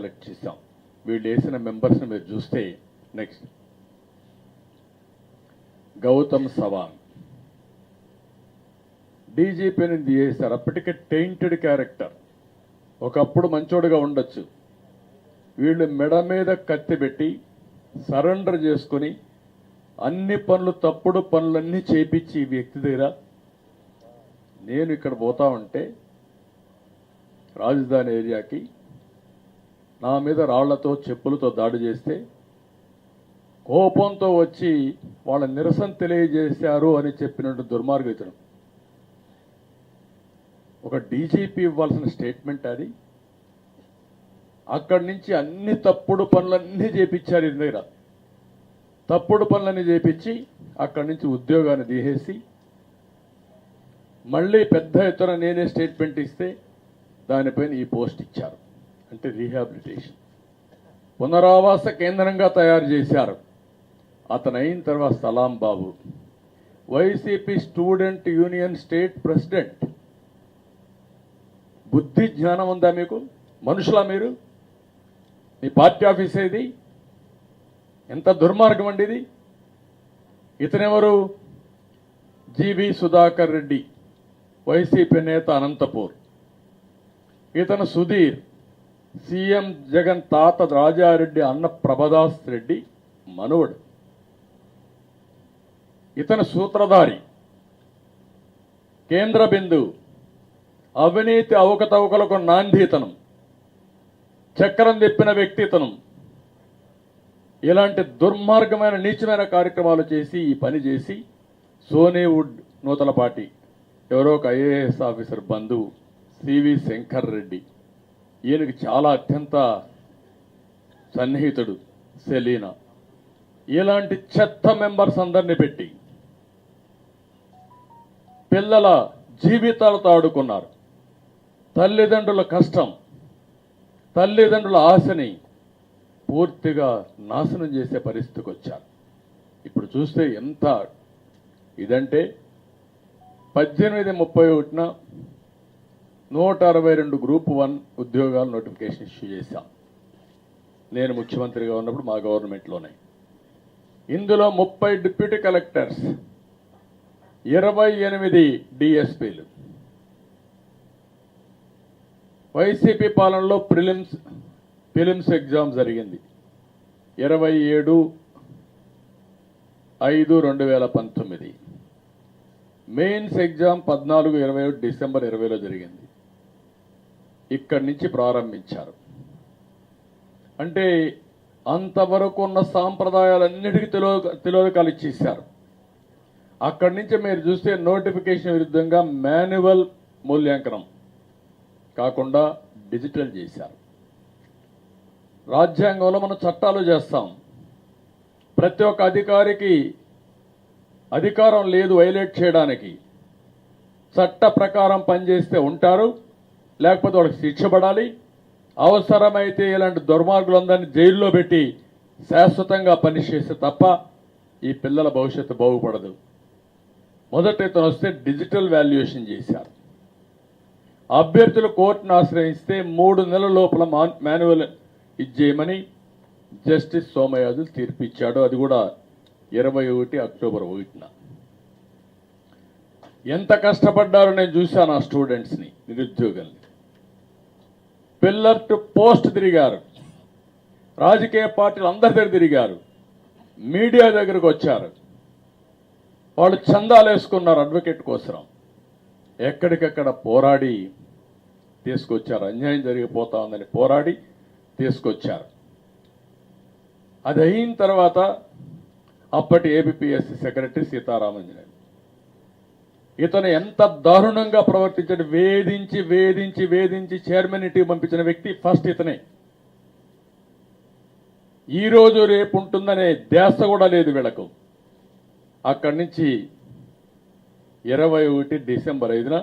Select చేశాం. వీళ్ళు వేసిన మెంబర్స్ని మీరు చూస్తే నెక్స్ట్ గౌతమ్ సవాంగ్ డీజీపీని చేశారు. అప్పటికే టెయింటెడ్ క్యారెక్టర్, ఒకప్పుడు మంచోడుగా ఉండొచ్చు. వీళ్ళు మెడ మీద కత్తి పెట్టి సరెండర్ చేసుకుని అన్ని పనులు తప్పుడు పనులన్నీ చేపించి ఈ వ్యక్తి దగ్గర నేను ఇక్కడ పోతా ఉంటే రాజధాని ఏరియాకి నా మీద రాళ్లతో చెప్పులతో దాడి చేస్తే కోపంతో వచ్చి వాళ్ళ నిరసన తెలియజేశారు అని చెప్పినట్టు దుర్మార్గితను. ఒక డీజీపీ ఇవ్వాల్సిన స్టేట్మెంట్ అది. అక్కడి నుంచి అన్ని తప్పుడు పనులన్నీ చేపించారు. ఇది దగ్గర తప్పుడు పనులన్నీ చేపించి అక్కడి నుంచి ఉద్యోగాన్ని తీసేసి మళ్ళీ పెద్ద ఎత్తున నేనే స్టేట్మెంట్ ఇస్తే దానిపైన ఈ పోస్ట్ ఇచ్చారు. అంటే రీహాబిలిటేషన్ పునరావాస కేంద్రంగా తయారు చేశారు. అతను అయిన తర్వాత Salam Babu YCP student union state president. బుద్ధి జ్ఞానం ఉందా మీకు? మనుషులా మీరు? మీ పార్టీ ఆఫీస్ ఇది? ఎంత దుర్మార్గం అండి ఇది. ఇతనెవరు? జీవి సుధాకర్ రెడ్డి, వైసీపీ నేత, అనంతపూర్. ఇతను సుధీర్, సీఎం జగన్ తాత రాజారెడ్డి అన్న ప్రభదాస్ రెడ్డి మనవడు. ఇతను సూత్రధారి, కేంద్ర బిందువు, అవినీతి అవకతవకలకు నాందీతనం, చక్రం తిప్పిన వ్యక్తితనం. ఇలాంటి దుర్మార్గమైన నీచమైన కార్యక్రమాలు చేసి ఈ పని చేసి సోనీవుడ్ నూతలపాటి ఎవరో ఒక ఐఏఎస్ ఆఫీసర్ బంధువు సివి శంకర్ రెడ్డి, ఈయనకి చాలా అత్యంత సన్నిహితుడు సెలీనా. ఇలాంటి చెత్త మెంబర్స్ అందరినీ పెట్టి పిల్లల జీవితాలతో ఆడుకున్నారు. తల్లిదండ్రుల కష్టం, తల్లిదండ్రుల ఆశని పూర్తిగా నాశనం చేసే పరిస్థితికి వచ్చారు. ఇప్పుడు చూస్తే ఎంత ఇదంటే 18/31 162 గ్రూప్ 1 ఉద్యోగాల నోటిఫికేషన్ ఇష్యూ చేశాం. నేను ముఖ్యమంత్రిగా ఉన్నప్పుడు మా గవర్నమెంట్లోనే. ఇందులో 30 డిప్యూటీ కలెక్టర్స్, 28 డిఎస్పీలు. వైసీపీ పాలనలో ప్రిలిమ్స్ ఎగ్జామ్ జరిగింది 27/5/2019. మెయిన్స్ ఎగ్జామ్ 14/21 డిసెంబర్ 20లో జరిగింది. ఇక్కడి నుంచి ప్రారంభించారు. అంటే అంతవరకు ఉన్న సాంప్రదాయాలన్నిటికీ తిలోదకాలు ఇచ్చేశారు. అక్కడి నుంచి మీరు చూస్తే నోటిఫికేషన్ విరుద్ధంగా మాన్యువల్ మూల్యాంకనం కాకుండా డిజిటల్ చేశారు. రాజ్యాంగంలో మనం చట్టాలు చేస్తాం. ప్రతి ఒక్క అధికారికి అధికారం లేదు వైలేట్ చేయడానికి. చట్ట ప్రకారం పనిచేస్తే ఉంటారు, లేకపోతే వాళ్ళకి శిక్ష పడాలి. అవసరమైతే ఇలాంటి దుర్మార్గులందరినీ జైల్లో పెట్టి శాశ్వతంగా పనిచేస్తే తప్ప ఈ పిల్లల భవిష్యత్తు బాగుపడదు. మొదట ఇతను వస్తే డిజిటల్ వాల్యుయేషన్ చేశారు. అభ్యర్థులు కోర్టును ఆశ్రయిస్తే 3 నెలల లోపల మాన్యువల్ ఇచ్చేయమని జస్టిస్ సోమయాజులు తీర్పు ఇచ్చాడు. అది కూడా 21 అక్టోబర్ 1న. ఎంత కష్టపడ్డారో నేను చూశాను. ఆ స్టూడెంట్స్ని, నిరుద్యోగుల్ని. పిల్లర్ టు పోస్ట్ తిరిగారు, రాజకీయ పార్టీలు అందరి దగ్గర తిరిగారు, మీడియా దగ్గరకు వచ్చారు. వాళ్ళు చందాలు వేసుకున్నారు అడ్వకేట్ కోసం. ఎక్కడికక్కడ పోరాడి తీసుకొచ్చారు. అన్యాయం జరిగిపోతా ఉందని పోరాడి తీసుకొచ్చారు. అది అయిన తర్వాత అప్పటి ఏబిపిఎస్సి సెక్రటరీ సీతారామంజనేయులు ఇతను ఎంత దారుణంగా ప్రవర్తించాడు. వేధించి వేధించి వేధించి చైర్మన్ ఇంటికి పంపించిన వ్యక్తి ఫస్ట్ ఇతనే. ఈరోజు రేపు ఉంటుందనే ధ్యాస కూడా లేదు వీళ్ళకు. అక్కడి నుంచి 21 డిసెంబర్ 5న